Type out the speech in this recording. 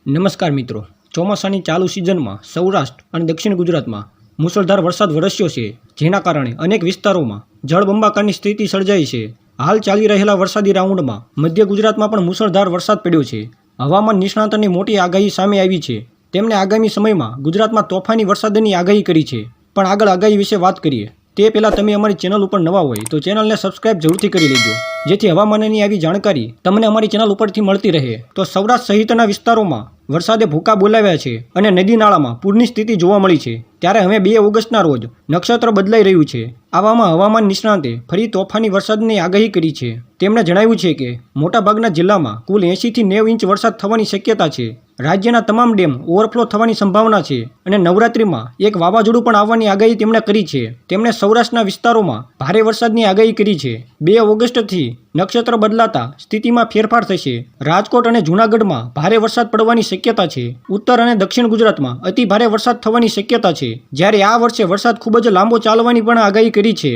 નમસ્કાર મિત્રો, ચોમાસાની ચાલુ સિઝનમાં સૌરાષ્ટ્ર અને દક્ષિણ ગુજરાતમાં મુશળધાર વરસાદ વરસ્યો છે, જેના કારણે અનેક વિસ્તારોમાં જળબંબાકારની સ્થિતિ સર્જાઈ છે. હાલ ચાલી રહેલા વરસાદી રાઉન્ડમાં મધ્ય ગુજરાતમાં પણ મુશળધાર વરસાદ પડ્યો છે. હવામાન નિષ્ણાતોની મોટી આગાહી સામે આવી છે. તેમણે આગામી સમયમાં ગુજરાતમાં તોફાની વરસાદની આગાહી કરી છે. પણ આગળ આગાહી વિશે વાત કરીએ તે પહેલાં તમે અમારી ચેનલ ઉપર નવા હોય તો ચેનલને સબસ્ક્રાઇબ જરૂરથી કરી લેજો, જેથી હવામાનની આવી જાણકારી તમને અમારી ચેનલ ઉપરથી મળતી રહે. તો સૌરાષ્ટ્ર સહિતના વિસ્તારોમાં વરસાદે ભૂકા બોલાવ્યા છે અને નદી નાળામાં પૂરની સ્થિતિ જોવા મળી છે. ત્યારે હવે 2 ઓગસ્ટના રોજ નક્ષત્ર બદલાઈ રહ્યું છે. આવામાં હવામાન નિષ્ણાતે ફરી તોફાની વરસાદની આગાહી કરી છે. તેમણે જણાવ્યું છે કે મોટાભાગના જિલ્લામાં કુલ 80 થી 90 ઇંચ વરસાદ થવાની શક્યતા છે. રાજ્યના તમામ ડેમ ઓવરફ્લો થવાની સંભાવના છે અને નવરાત્રિમાં એક વાવાઝોડું પણ આવવાની આગાહી તેમણે કરી છે. તેમણે સૌરાષ્ટ્રના વિસ્તારોમાં ભારે વરસાદની આગાહી કરી છે. 2 ઓગસ્ટથી નક્ષત્ર બદલાતા સ્થિતિમાં ફેરફાર થશે. રાજકોટ અને જૂનાગઢમાં ભારે વરસાદ પડવાની શક્યતા છે. ઉત્તર અને દક્ષિણ ગુજરાતમાં અતિ ભારે વરસાદ થવાની શક્યતા છે. જ્યારે આ વર્ષે વરસાદ ખૂબ જ લાંબો ચાલવાની પણ આગાહી કરી છે.